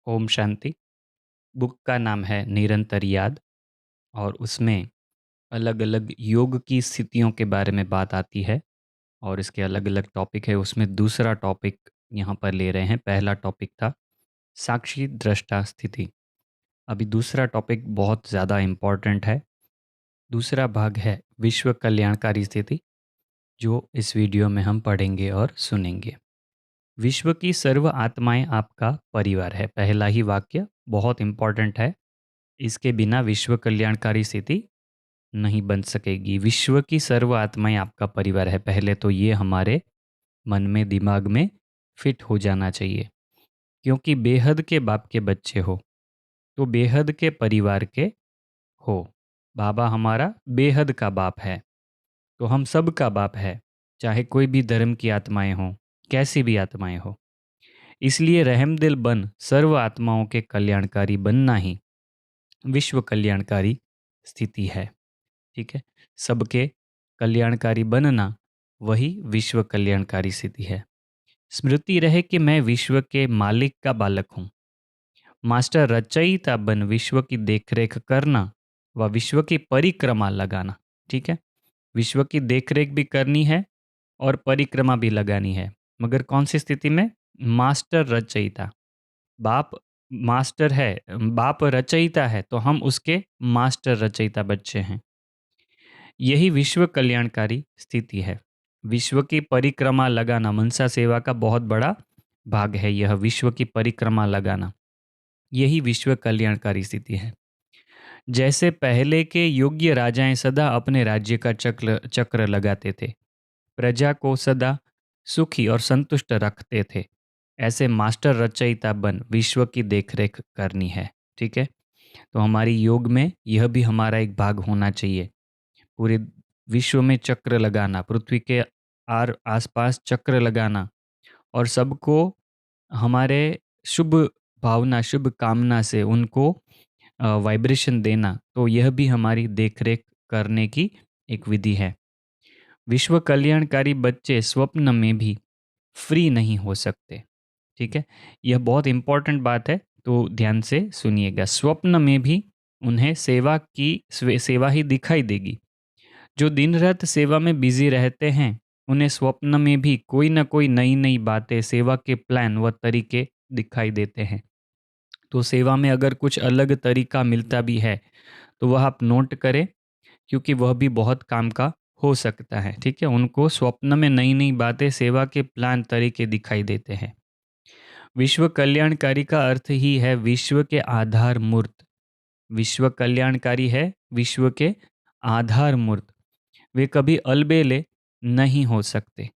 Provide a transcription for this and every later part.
Om Shanti. Book का नाम है निरंतर याद और उसमें अलग अलग योग की स्थितियों के बारे में बात आती है और इसके अलग अलग टॉपिक है। उसमें दूसरा टॉपिक यहाँ पर ले रहे हैं। पहला टॉपिक था साक्षी दृष्टा स्थिति। अभी दूसरा टॉपिक बहुत ज़्यादा इम्पॉर्टेंट है। दूसरा भाग है विश्व कल्याणकारी स्थिति, जो इस वीडियो में हम पढ़ेंगे और सुनेंगे। विश्व की सर्व आत्माएं आपका परिवार है। पहला ही वाक्य बहुत इम्पॉर्टेंट है। इसके बिना विश्व कल्याणकारी स्थिति नहीं बन सकेगी। विश्व की सर्व आत्माएं आपका परिवार है, पहले तो ये हमारे मन में दिमाग में फिट हो जाना चाहिए। क्योंकि बेहद के बाप के बच्चे हो तो बेहद के परिवार के हो। बाबा हमारा बेहद का बाप है, तो हम सब का बाप है, चाहे कोई भी धर्म की आत्माएं हों, कैसी भी आत्माएं हो। इसलिए रहमदिल बन सर्व आत्माओं के कल्याणकारी बनना ही विश्व कल्याणकारी स्थिति है। ठीक है, सबके कल्याणकारी बनना वही विश्व कल्याणकारी स्थिति है। स्मृति रहे कि मैं विश्व के मालिक का बालक हूँ। मास्टर रचयिता बन विश्व की देखरेख करना व विश्व की परिक्रमा लगाना। ठीक है, विश्व की देखरेख भी करनी है और परिक्रमा भी लगानी है, मगर कौन सी स्थिति में? मास्टर रचयिता। बाप मास्टर है, बाप रचयिता है, तो हम उसके मास्टर रचयिता बच्चे हैं। यही विश्व कल्याणकारी स्थिति है। विश्व की परिक्रमा लगाना मनसा सेवा का बहुत बड़ा भाग है। यह विश्व की परिक्रमा लगाना यही विश्व कल्याणकारी स्थिति है। जैसे पहले के योग्य राजाएं सदा अपने राज्य का चक्र चक्र लगाते थे, प्रजा को सदा सुखी और संतुष्ट रखते थे, ऐसे मास्टर रचयिता बन विश्व की देखरेख करनी है। ठीक है, तो हमारी योग में यह भी हमारा एक भाग होना चाहिए। पूरे विश्व में चक्र लगाना, पृथ्वी के आसपास चक्र लगाना और सबको हमारे शुभ भावना शुभ कामना से उनको वाइब्रेशन देना, तो यह भी हमारी देखरेख करने की एक विधि है। विश्व कल्याणकारी बच्चे स्वप्न में भी फ्री नहीं हो सकते। ठीक है, यह बहुत इंपॉर्टेंट बात है, तो ध्यान से सुनिएगा। स्वप्न में भी उन्हें सेवा ही दिखाई देगी। जो दिन रात सेवा में बिजी रहते हैं, उन्हें स्वप्न में भी कोई ना कोई नई नई बातें, सेवा के प्लान व तरीके दिखाई देते हैं। तो सेवा में अगर कुछ अलग तरीका मिलता भी है तो वह आप नोट करें, क्योंकि वह भी बहुत काम का हो सकता है। ठीक है, उनको स्वप्न में नई नई बातें, सेवा के प्लान, तरीके दिखाई देते हैं। विश्व कल्याणकारी का अर्थ ही है विश्व के आधार मूर्त। विश्व कल्याणकारी है विश्व के आधार मूर्त। वे कभी अलबेले नहीं हो सकते।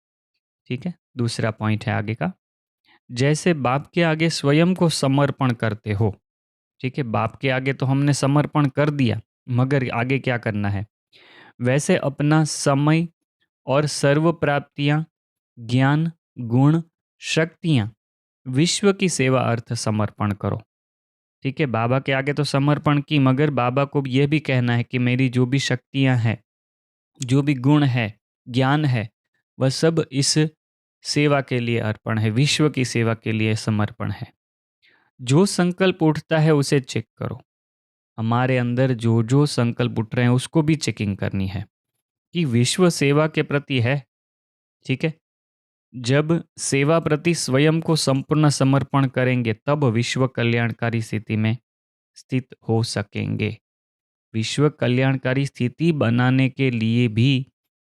ठीक है, दूसरा पॉइंट है आगे का। जैसे बाप के आगे स्वयं को समर्पण करते हो। ठीक है, बाप के आगे तो हमने समर्पण कर दिया, मगर आगे क्या करना है? वैसे अपना समय और सर्व प्राप्तियां, ज्ञान, गुण, शक्तियां विश्व की सेवा अर्थ समर्पण करो। ठीक है, बाबा के आगे तो समर्पण की, मगर बाबा को यह भी कहना है कि मेरी जो भी शक्तियां हैं, जो भी गुण है, ज्ञान है, वह सब इस सेवा के लिए अर्पण है, विश्व की सेवा के लिए समर्पण है। जो संकल्प उठता है उसे चेक करो। हमारे अंदर जो जो संकल्प उठ रहे हैं उसको भी चेकिंग करनी है कि विश्व सेवा के प्रति है। ठीक है, जब सेवा प्रति स्वयं को संपूर्ण समर्पण करेंगे तब विश्व कल्याणकारी स्थिति में स्थित हो सकेंगे। विश्व कल्याणकारी स्थिति बनाने के लिए भी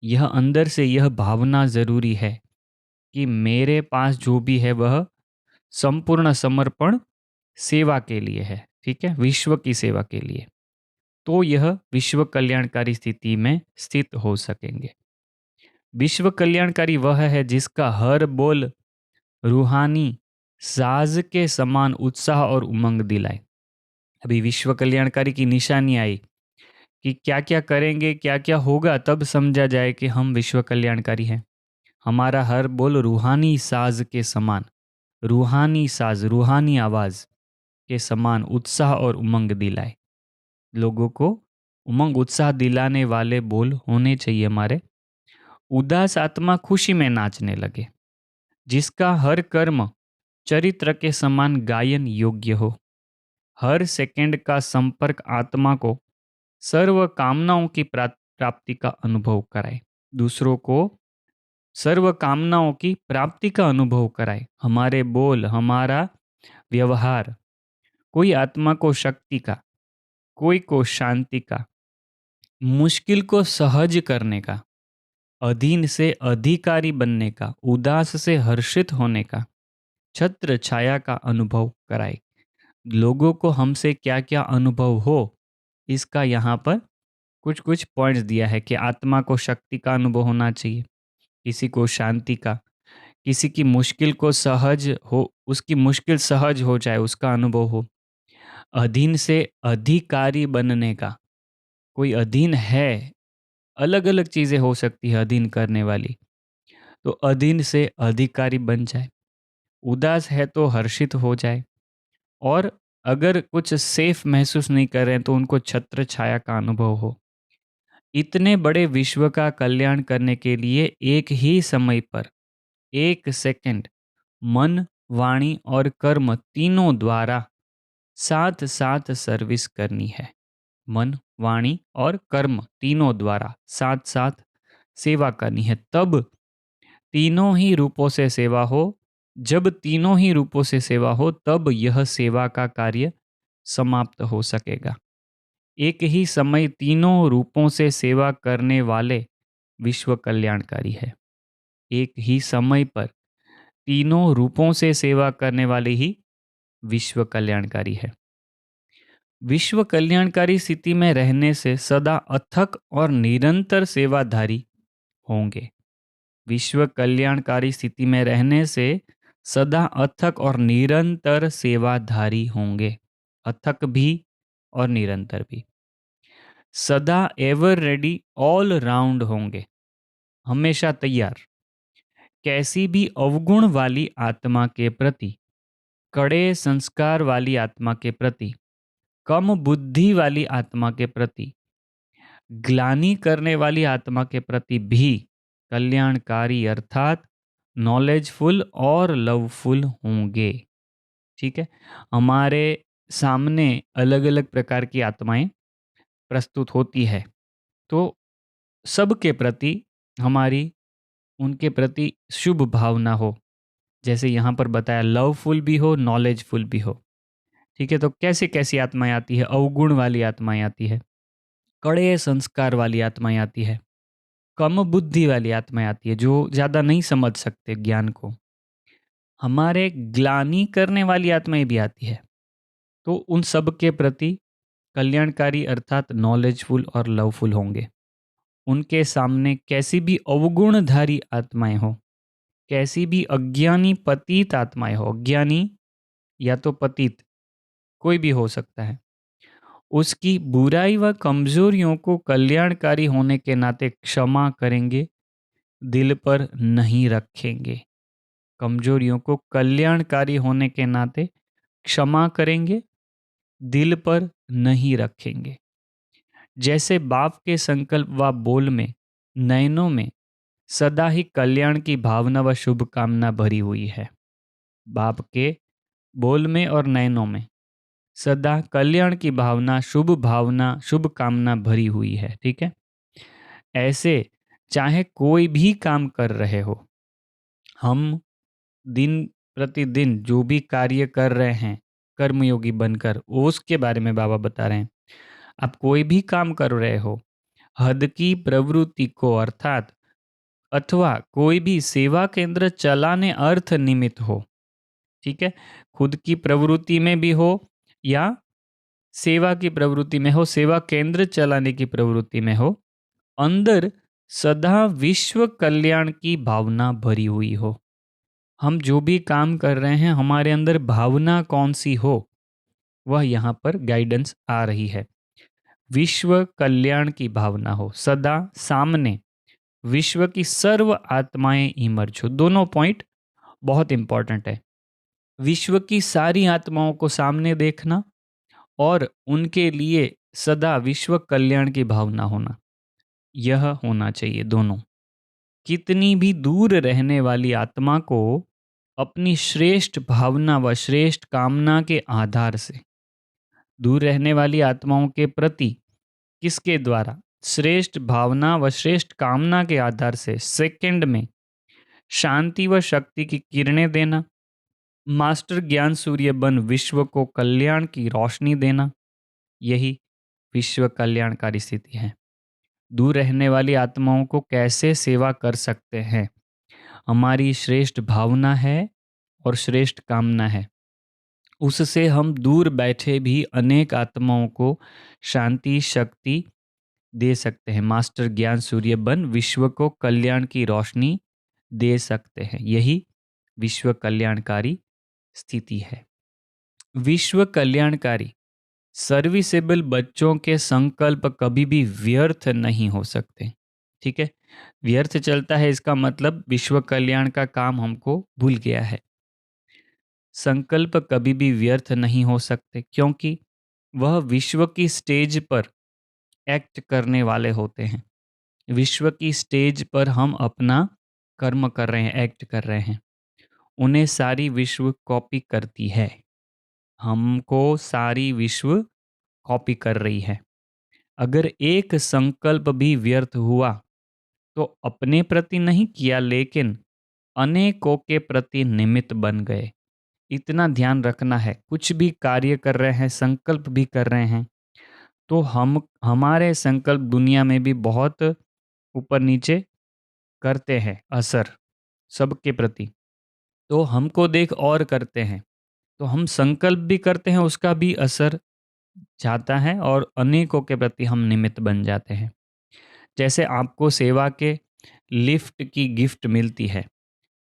यह अंदर से यह भावना जरूरी है कि मेरे पास जो भी है वह संपूर्ण समर्पण सेवा के लिए है। ठीक है, विश्व की सेवा के लिए, तो यह विश्व कल्याणकारी स्थिति में स्थित हो सकेंगे। विश्व कल्याणकारी वह है जिसका हर बोल रूहानी साज के समान उत्साह और उमंग दिलाए। अभी विश्व कल्याणकारी की निशानी आई कि क्या क्या करेंगे, क्या क्या होगा, तब समझा जाए कि हम विश्व कल्याणकारी हैं। हमारा हर बोल रूहानी साज के समान, रूहानी साज, रूहानी आवाज के समान उत्साह और उमंग दिलाए। लोगों को उमंग उत्साह दिलाने वाले बोल होने चाहिए हमारे। उदास आत्मा खुशी में नाचने लगे। जिसका हर कर्म चरित्र के समान गायन योग्य हो, हर सेकंड का संपर्क आत्मा को सर्व कामनाओं की प्राप्ति का अनुभव कराए, दूसरों को सर्व कामनाओं की प्राप्ति का अनुभव कराए। हमारे बोल, हमारा व्यवहार कोई आत्मा को शक्ति का, कोई को शांति का, मुश्किल को सहज करने का, अधीन से अधिकारी बनने का, उदास से हर्षित होने का, छत्र छाया का अनुभव कराए। लोगों को हमसे क्या क्या अनुभव हो, इसका यहाँ पर कुछ कुछ पॉइंट्स दिया है कि आत्मा को शक्ति का अनुभव होना चाहिए, किसी को शांति का, किसी की मुश्किल को सहज हो, उसकी मुश्किल सहज हो जाए उसका अनुभव हो, अधीन से अधिकारी बनने का, कोई अधीन है, अलग अलग चीज़ें हो सकती है अधीन करने वाली, तो अधीन से अधिकारी बन जाए, उदास है तो हर्षित हो जाए, और अगर कुछ सेफ महसूस नहीं कर रहे हैं तो उनको छत्र छाया का अनुभव हो। इतने बड़े विश्व का कल्याण करने के लिए एक ही समय पर, एक सेकंड, मन, वाणी और कर्म तीनों द्वारा साथ साथ सर्विस करनी है। मन, वाणी और कर्म तीनों द्वारा साथ साथ सेवा करनी है। तब तीनों ही रूपों से सेवा हो, जब तीनों ही रूपों से सेवा हो तब यह सेवा का कार्य समाप्त हो सकेगा। एक ही समय तीनों रूपों से सेवा करने वाले विश्व कल्याणकारी है। एक ही समय पर तीनों रूपों से सेवा करने वाले ही विश्व कल्याणकारी है। विश्व कल्याणकारी स्थिति में रहने से सदा अथक और निरंतर सेवाधारी होंगे। विश्व कल्याणकारी स्थिति में रहने से सदा अथक और निरंतर सेवाधारी होंगे। अथक भी और निरंतर भी। सदा एवर रेडी, ऑल राउंड होंगे, हमेशा तैयार। कैसी भी अवगुण वाली आत्मा के प्रति, कड़े संस्कार वाली आत्मा के प्रति, कम बुद्धि वाली आत्मा के प्रति, ग्लानि करने वाली आत्मा के प्रति भी कल्याणकारी अर्थात नॉलेजफुल और लवफुल होंगे। ठीक है, हमारे सामने अलग अलग प्रकार की आत्माएं प्रस्तुत होती है, तो सबके प्रति हमारी उनके प्रति शुभ भावना हो, जैसे यहाँ पर बताया लवफुल भी हो, नॉलेजफुल भी हो। ठीक है, तो कैसे कैसी आत्माएं आती है? अवगुण वाली आत्माएं आती है, कड़े संस्कार वाली आत्माएं आती है, कम बुद्धि वाली आत्माएं आती है जो ज़्यादा नहीं समझ सकते ज्ञान को, हमारे ग्लानि करने वाली आत्माएं भी आती है। तो उन सब के प्रति कल्याणकारी अर्थात नॉलेजफुल और लवफुल होंगे। उनके सामने कैसी भी अवगुणधारी आत्माएं हो, कैसी भी अज्ञानी पतित आत्माएं हो, अज्ञानी या तो पतित कोई भी हो सकता है, उसकी बुराई व कमजोरियों को कल्याणकारी होने के नाते क्षमा करेंगे, दिल पर नहीं रखेंगे। कमजोरियों को कल्याणकारी होने के नाते क्षमा करेंगे, दिल पर नहीं रखेंगे। जैसे बाप के संकल्प व बोल में, नयनों में सदा ही कल्याण की भावना व शुभकामना भरी हुई है। बाप के बोल में और नयनों में सदा कल्याण की भावना, शुभ कामना भरी हुई है। ठीक है, ऐसे चाहे कोई भी काम कर रहे हो, हम दिन प्रतिदिन जो भी कार्य कर रहे हैं कर्मयोगी बनकर, उसके बारे में बाबा बता रहे हैं। आप कोई भी काम कर रहे हो, हद की प्रवृत्ति को अर्थात अथवा कोई भी सेवा केंद्र चलाने अर्थ निमित्त हो, ठीक है, खुद की प्रवृत्ति में भी हो या सेवा की प्रवृत्ति में हो, सेवा केंद्र चलाने की प्रवृत्ति में हो, अंदर सदा विश्व कल्याण की भावना भरी हुई हो। हम जो भी काम कर रहे हैं हमारे अंदर भावना कौन सी हो, वह यहाँ पर गाइडेंस आ रही है। विश्व कल्याण की भावना हो, सदा सामने विश्व की सर्व आत्माएं इमर्ज हो। दोनों पॉइंट बहुत इंपॉर्टेंट है। विश्व की सारी आत्माओं को सामने देखना और उनके लिए सदा विश्व कल्याण की भावना होना, यह होना चाहिए दोनों। कितनी भी दूर रहने वाली आत्मा को अपनी श्रेष्ठ भावना व श्रेष्ठ कामना के आधार से दूर रहने वाली आत्माओं के प्रति किसके द्वारा श्रेष्ठ भावना व श्रेष्ठ कामना के आधार से सेकंड में शांति व शक्ति की किरणें देना, मास्टर ज्ञान सूर्य बन विश्व को कल्याण की रोशनी देना, यही विश्व कल्याणकारी स्थिति है। दूर रहने वाली आत्माओं को कैसे सेवा कर सकते हैं? हमारी श्रेष्ठ भावना है और श्रेष्ठ कामना है, उससे हम दूर बैठे भी अनेक आत्माओं को शांति शक्ति दे सकते हैं। मास्टर ज्ञान सूर्य बन विश्व को कल्याण की रोशनी दे सकते हैं, यही विश्व कल्याणकारी स्थिति है। विश्व कल्याणकारी सर्विसेबल बच्चों के संकल्प कभी भी व्यर्थ नहीं हो सकते। ठीक है, व्यर्थ चलता है इसका मतलब विश्व कल्याण का काम हमको भूल गया है। संकल्प कभी भी व्यर्थ नहीं हो सकते क्योंकि वह विश्व की स्टेज पर एक्ट करने वाले होते हैं। विश्व की स्टेज पर हम अपना कर्म कर रहे हैं, एक्ट कर रहे हैं। उन्हें सारी विश्व कॉपी करती है, हमको सारी विश्व कॉपी कर रही है। अगर एक संकल्प भी व्यर्थ हुआ तो अपने प्रति नहीं किया लेकिन अनेकों के प्रति निमित्त बन गए। इतना ध्यान रखना है, कुछ भी कार्य कर रहे हैं, संकल्प भी कर रहे हैं, तो हमारे संकल्प दुनिया में भी बहुत ऊपर नीचे करते हैं असर सबके प्रति। तो हमको देख और करते हैं, तो हम संकल्प भी करते हैं, उसका भी असर जाता है और अनेकों के प्रति हम निमित्त बन जाते हैं। जैसे आपको सेवा के लिफ्ट की गिफ्ट मिलती है,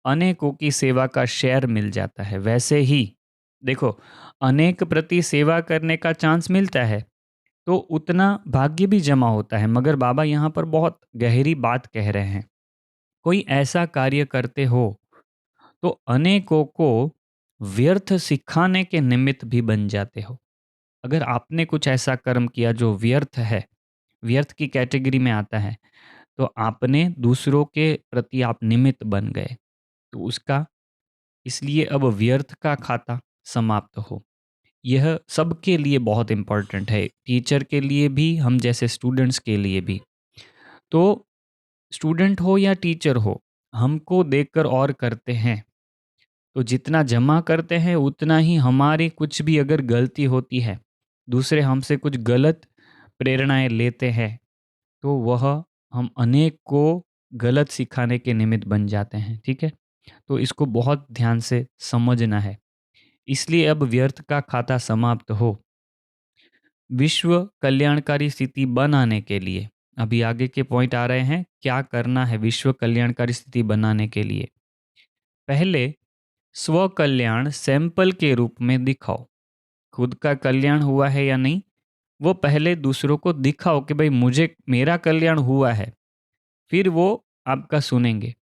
अनेकों की सेवा का शेयर मिल जाता है, वैसे ही देखो अनेक प्रति सेवा करने का चांस मिलता है तो उतना भाग्य भी जमा होता है। मगर बाबा यहाँ पर बहुत गहरी बात कह रहे हैं, कोई ऐसा कार्य करते हो तो अनेकों को व्यर्थ सिखाने के निमित्त भी बन जाते हो। अगर आपने कुछ ऐसा कर्म किया जो व्यर्थ है, व्यर्थ की कैटेगरी में आता है, तो आपने दूसरों के प्रति आप निमित्त बन गए, तो उसका इसलिए अब व्यर्थ का खाता समाप्त हो। यह सबके लिए बहुत इम्पोर्टेंट है, टीचर के लिए भी, हम जैसे स्टूडेंट्स के लिए भी। तो स्टूडेंट हो या टीचर हो, हमको देखकर और करते हैं, तो जितना जमा करते हैं उतना ही हमारी कुछ भी अगर गलती होती है, दूसरे हमसे कुछ गलत प्रेरणाएं लेते हैं, तो वह हम अनेक को गलत सिखाने के निमित्त बन जाते हैं। ठीक है, तो इसको बहुत ध्यान से समझना है। इसलिए अब व्यर्थ का खाता समाप्त हो। विश्व कल्याणकारी स्थिति बनाने के लिए अभी आगे के पॉइंट आ रहे हैं, क्या करना है विश्व कल्याणकारी स्थिति बनाने के लिए। पहले स्व कल्याण सैंपल के रूप में दिखाओ। खुद का कल्याण हुआ है या नहीं, वो पहले दूसरों को दिखाओ कि भाई मुझे मेरा कल्याण हुआ है, फिर वो आपका सुनेंगे।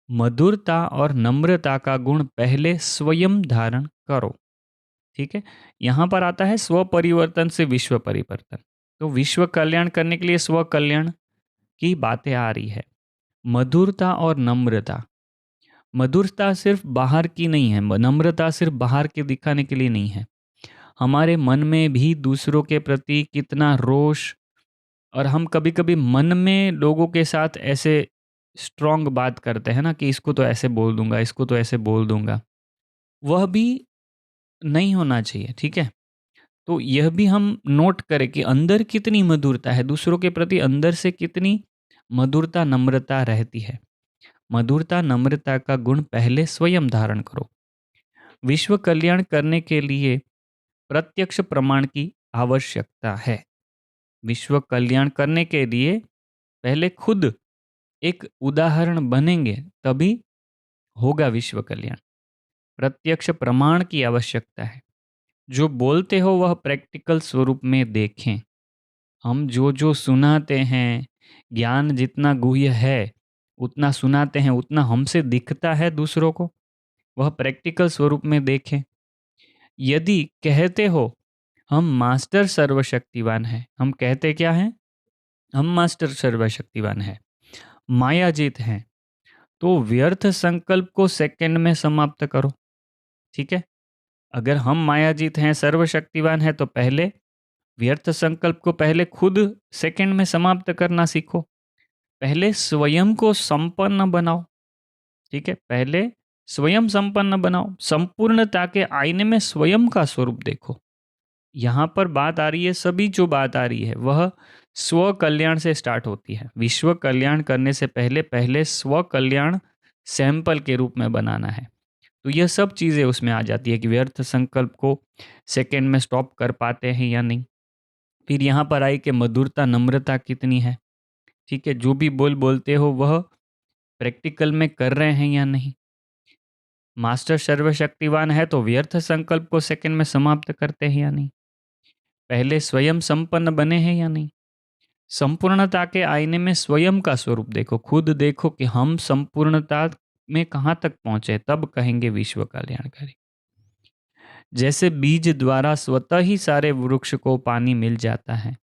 मधुरता और नम्रता का गुण पहले स्वयं धारण करो। ठीक है, यहाँ पर आता है स्व परिवर्तन से विश्व परिवर्तन। तो विश्व कल्याण करने के लिए स्व कल्याण की बातें आ रही है। मधुरता और नम्रता, मधुरता सिर्फ बाहर की नहीं है, नम्रता सिर्फ बाहर के दिखाने के लिए नहीं है। हमारे मन में भी दूसरों के प्रति कितना रोष, और हम कभी कभी मन में लोगों के साथ ऐसे स्ट्रॉन्ग बात करते हैं ना कि इसको तो ऐसे बोल दूंगा, इसको तो ऐसे बोल दूंगा, वह भी नहीं होना चाहिए। ठीक है, तो यह भी हम नोट करें कि अंदर कितनी मधुरता है, दूसरों के प्रति अंदर से कितनी मधुरता नम्रता रहती है। मधुरता नम्रता का गुण पहले स्वयं धारण करो। विश्व कल्याण करने के लिए प्रत्यक्ष प्रमाण की आवश्यकता है। विश्व कल्याण करने के लिए पहले खुद एक उदाहरण बनेंगे, तभी होगा विश्व कल्याण। प्रत्यक्ष प्रमाण की आवश्यकता है। जो बोलते हो वह प्रैक्टिकल स्वरूप में देखें। हम जो जो सुनाते हैं, ज्ञान जितना गुह्य है उतना सुनाते हैं, उतना हमसे दिखता है दूसरों को, वह प्रैक्टिकल स्वरूप में देखें। यदि कहते हो हम मास्टर सर्वशक्तिवान हैं, हम कहते क्या हैं, हम मास्टर सर्वशक्तिवान हैं, मायाजीत हैं, तो व्यर्थ संकल्प को सेकंड में समाप्त करो। ठीक है, अगर हम मायाजीत हैं, सर्वशक्तिवान हैं, तो पहले व्यर्थ संकल्प को पहले खुद सेकंड में समाप्त करना सीखो। पहले स्वयं को संपन्न बनाओ। ठीक है, पहले स्वयं संपन्न बनाओ, संपूर्णता के आईने में स्वयं का स्वरूप देखो। यहाँ पर बात आ रही है, सभी जो बात आ रही है वह स्व कल्याण से स्टार्ट होती है। विश्व कल्याण करने से पहले पहले स्व कल्याण सैंपल के रूप में बनाना है। तो यह सब चीज़ें उसमें आ जाती है कि व्यर्थ संकल्प को सेकंड में स्टॉप कर पाते हैं या नहीं। फिर यहाँ पर आई कि मधुरता नम्रता कितनी है। ठीक है, जो भी बोलते हो वह प्रैक्टिकल में कर रहे हैं या नहीं। मास्टर सर्वशक्तिवान है तो व्यर्थ संकल्प को सेकंड में समाप्त करते हैं या नहीं। पहले स्वयं संपन्न बने हैं या नहीं। संपूर्णता के आईने में स्वयं का स्वरूप देखो, खुद देखो कि हम संपूर्णता में कहाँ तक पहुंचे, तब कहेंगे विश्व कल्याणकारी। जैसे बीज द्वारा स्वतः ही सारे वृक्ष को पानी मिल जाता है,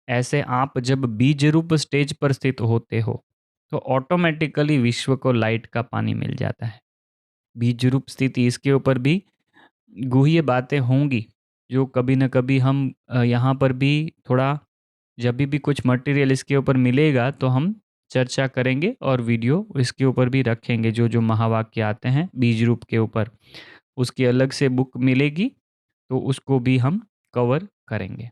ऐसे आप जब बीज रूप स्टेज पर स्थित होते हो तो ऑटोमेटिकली विश्व को लाइट का पानी मिल जाता है। बीज रूप स्थिति, इसके ऊपर भी गूढ़ बातें होंगी जो कभी न कभी हम यहाँ पर भी थोड़ा, जब भी कुछ मटेरियल इसके ऊपर मिलेगा तो हम चर्चा करेंगे और वीडियो इसके ऊपर भी रखेंगे। जो जो महावाक्य आते हैं बीज रूप के ऊपर, उसकी अलग से बुक मिलेगी तो उसको भी हम कवर करेंगे।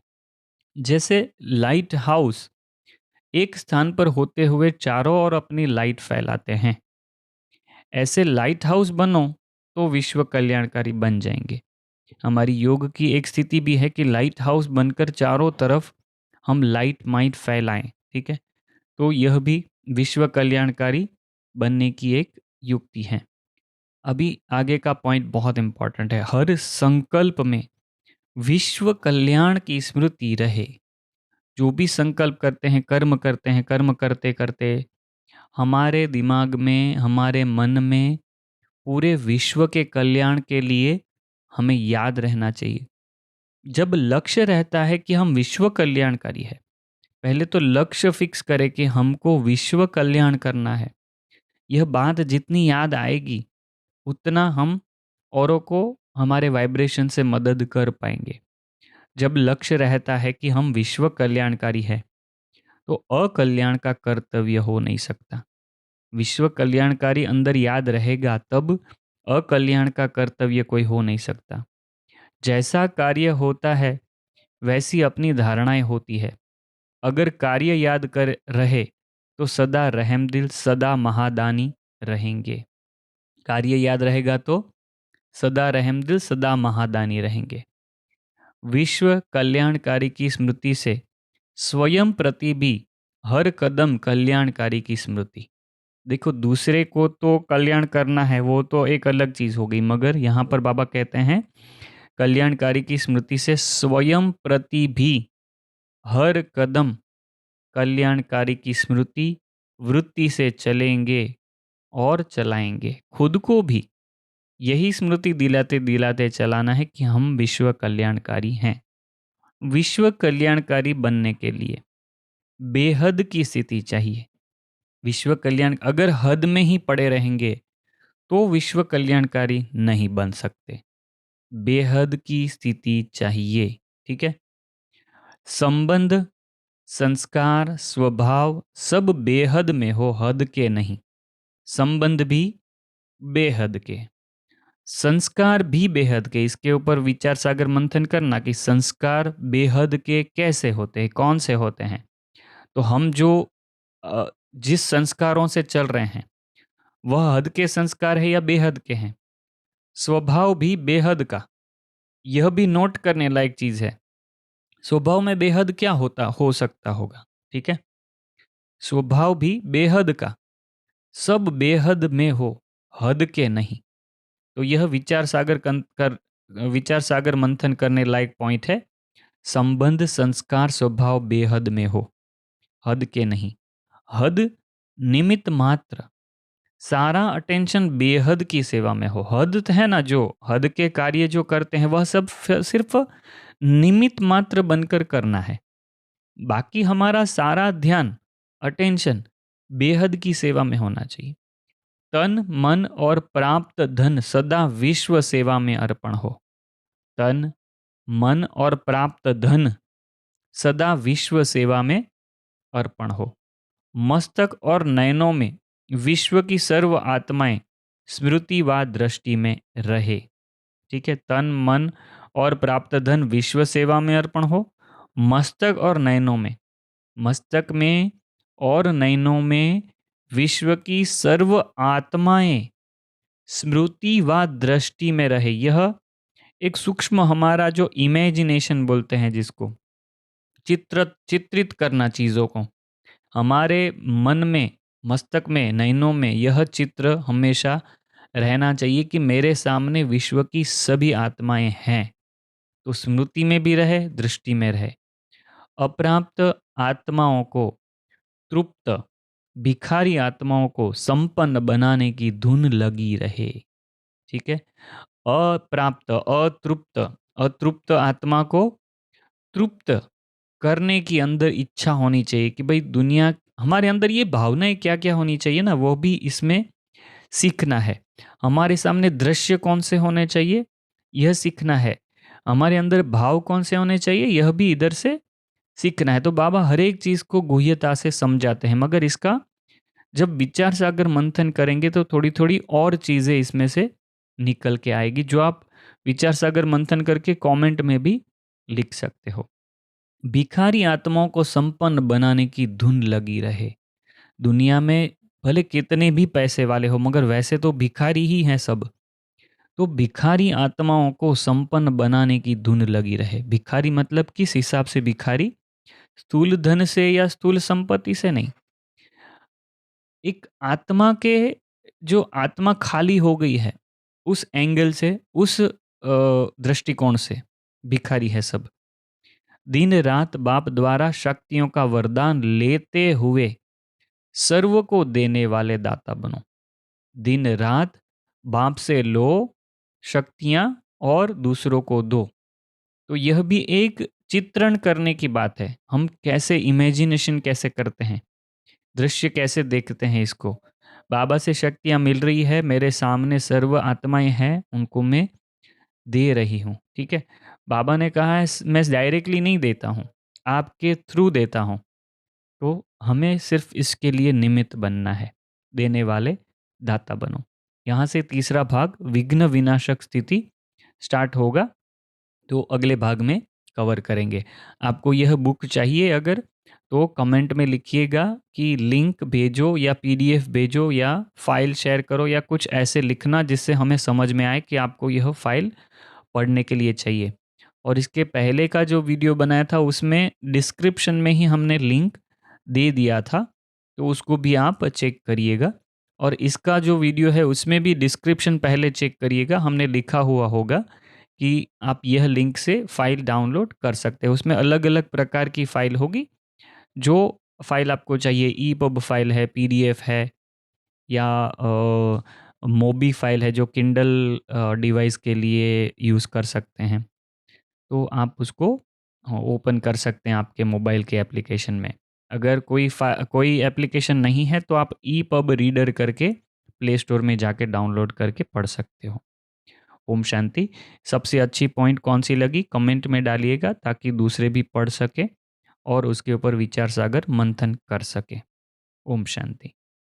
जैसे लाइट हाउस एक स्थान पर होते हुए चारों ओर अपनी लाइट फैलाते हैं, ऐसे लाइट हाउस बनो तो विश्व कल्याणकारी बन जाएंगे। हमारी योग की एक स्थिति भी है कि लाइट हाउस बनकर चारों तरफ हम लाइट माइट फैलाएं। ठीक है, तो यह भी विश्व कल्याणकारी बनने की एक युक्ति है। अभी आगे का पॉइंट बहुत इंपॉर्टेंट है। हर संकल्प में विश्व कल्याण की स्मृति रहे। जो भी संकल्प करते हैं, कर्म करते हैं, कर्म करते करते हमारे दिमाग में, हमारे मन में पूरे विश्व के कल्याण के लिए हमें याद रहना चाहिए। जब लक्ष्य रहता है कि हम विश्व कल्याणकारी है, पहले तो लक्ष्य फिक्स करें कि हमको विश्व कल्याण करना है। यह बात जितनी याद आएगी उतना हम औरों को हमारे वाइब्रेशन से मदद कर पाएंगे। जब लक्ष्य रहता है कि हम विश्व कल्याणकारी है तो अकल्याण का कर्तव्य हो नहीं सकता। विश्व कल्याणकारी अंदर याद रहेगा तब अकल्याण का कर्तव्य कोई हो नहीं सकता। जैसा कार्य होता है वैसी अपनी धारणाएं होती है। अगर कार्य याद कर रहे तो सदा रहमदिल, सदा महादानी रहेंगे। कार्य याद रहेगा तो सदा रहमदिल, सदा महादानी रहेंगे। विश्व कल्याणकारी की स्मृति से स्वयं प्रति भी हर कदम कल्याणकारी की स्मृति। देखो, दूसरे को तो कल्याण करना है, वो तो एक अलग चीज हो गई, मगर यहाँ पर बाबा कहते हैं कल्याणकारी की स्मृति से स्वयं प्रति भी हर कदम कल्याणकारी की स्मृति वृत्ति से चलेंगे और चलाएंगे। खुद को भी यही स्मृति दिलाते दिलाते चलाना है कि हम विश्व कल्याणकारी हैं। विश्व कल्याणकारी बनने के लिए बेहद की स्थिति चाहिए। विश्व कल्याण अगर हद में ही पड़े रहेंगे तो विश्व कल्याणकारी नहीं बन सकते। बेहद की स्थिति चाहिए। ठीक है, संबंध, संस्कार, स्वभाव सब बेहद में हो, हद के नहीं। संबंध भी बेहद के, संस्कार भी बेहद के। इसके ऊपर विचार सागर मंथन करना कि संस्कार बेहद के कैसे होते हैं, कौन से होते हैं। तो हम जो जिस संस्कारों से चल रहे हैं वह हद के संस्कार है या बेहद के हैं। स्वभाव भी बेहद का, यह भी नोट करने लायक चीज है। स्वभाव में बेहद क्या होता हो सकता होगा। ठीक है, स्वभाव भी बेहद का, सब बेहद में हो, हद के नहीं। तो यह विचार सागर मंथन करने लायक पॉइंट है। संबंध, संस्कार, स्वभाव बेहद में हो, हद के नहीं। हद निमित्त मात्र, सारा अटेंशन बेहद की सेवा में हो। हद है ना, जो हद के कार्य जो करते हैं वह सब सिर्फ निमित्त मात्र बनकर करना है। बाकी हमारा सारा ध्यान, अटेंशन बेहद की सेवा में होना चाहिए। तन मन और प्राप्त धन सदा विश्व सेवा में अर्पण हो। तन मन और प्राप्त धन सदा विश्व सेवा में अर्पण हो। मस्तक और नयनों में विश्व की सर्व आत्माएं स्मृति व दृष्टि में रहे। ठीक है, तन मन और प्राप्त धन विश्व सेवा में अर्पण हो। मस्तक और नयनों में, मस्तक में और नयनों में विश्व की सर्व आत्माएं स्मृति व दृष्टि में रहे। यह एक सूक्ष्म, हमारा जो इमेजिनेशन बोलते हैं जिसको, चित्रित करना चीज़ों को, हमारे मन में, मस्तक में, नयनों में यह चित्र हमेशा रहना चाहिए कि मेरे सामने विश्व की सभी आत्माएं हैं, तो स्मृति में भी रहे, दृष्टि में रहे। अप्राप्त आत्माओं को तृप्त, भिखारी आत्माओं को संपन्न बनाने की धुन लगी रहे। ठीक है, अप्राप्त, अतृप्त, अतृप्त आत्मा को तृप्त करने की अंदर इच्छा होनी चाहिए कि भाई दुनिया, हमारे अंदर ये भावनाएं क्या क्या होनी चाहिए ना, वो भी इसमें सीखना है। हमारे सामने दृश्य कौन से होने चाहिए, यह सीखना है। हमारे अंदर भाव कौन से होने चाहिए, यह भी इधर से सीखना है। तो बाबा हर एक चीज को गुह्यता से समझाते हैं, मगर इसका जब विचार सागर मंथन करेंगे तो थोड़ी थोड़ी और चीजें इसमें से निकल के आएगी, जो आप विचार सागर मंथन करके कमेंट में भी लिख सकते हो। भिखारी आत्माओं को संपन्न बनाने की धुन लगी रहे। दुनिया में भले कितने भी पैसे वाले हो, मगर वैसे तो भिखारी ही हैं सब। तो भिखारी आत्माओं को संपन्न बनाने की धुन लगी रहे। भिखारी मतलब किस हिसाब से भिखारी, स्थूल धन से या स्थूल संपत्ति से नहीं। एक आत्मा के, जो आत्मा खाली हो गई है, उस एंगल से, उस दृष्टिकोण से भिखारी है सब। दिन रात बाप द्वारा शक्तियों का वरदान लेते हुए सर्व को देने वाले दाता बनो। दिन रात बाप से लो शक्तियां और दूसरों को दो। तो यह भी एक चित्रण करने की बात है। हम कैसे इमेजिनेशन कैसे करते हैं, दृश्य कैसे देखते हैं इसको। बाबा से शक्तियां मिल रही है, मेरे सामने सर्व आत्माएं हैं, उनको मैं दे रही हूँ। ठीक है, बाबा ने कहा है मैं डायरेक्टली नहीं देता हूँ, आपके थ्रू देता हूँ। तो हमें सिर्फ इसके लिए निमित्त बनना है, देने वाले दाता बनो। यहाँ से तीसरा भाग विघ्न विनाशक स्थिति स्टार्ट होगा, तो अगले भाग में कवर करेंगे। आपको यह बुक चाहिए अगर, तो कमेंट में लिखिएगा कि लिंक भेजो या पीडीएफ भेजो या फाइल शेयर करो या कुछ ऐसे लिखना जिससे हमें समझ में आए कि आपको यह फाइल पढ़ने के लिए चाहिए। और इसके पहले का जो वीडियो बनाया था उसमें डिस्क्रिप्शन में ही हमने लिंक दे दिया था, तो उसको भी आप चेक करिएगा। और इसका जो वीडियो है उसमें भी डिस्क्रिप्शन पहले चेक करिएगा, हमने लिखा हुआ होगा कि आप यह लिंक से फाइल डाउनलोड कर सकते हो। उसमें अलग अलग प्रकार की फाइल होगी, जो फाइल आपको चाहिए, ई पब फाइल है, पीडीएफ है, या मोबी फाइल है जो किंडल डिवाइस के लिए यूज़ कर सकते हैं। तो आप उसको ओपन कर सकते हैं आपके मोबाइल के एप्लीकेशन में। अगर कोई एप्लीकेशन नहीं है तो आप ई पब रीडर करके प्ले स्टोर में जाके डाउनलोड करके पढ़ सकते हो। ओम शांति। सबसे अच्छी पॉइंट कौन सी लगी कमेंट में डालिएगा, ताकि दूसरे भी पढ़ सके और उसके ऊपर विचार सागर मंथन कर सके। ओम शांति।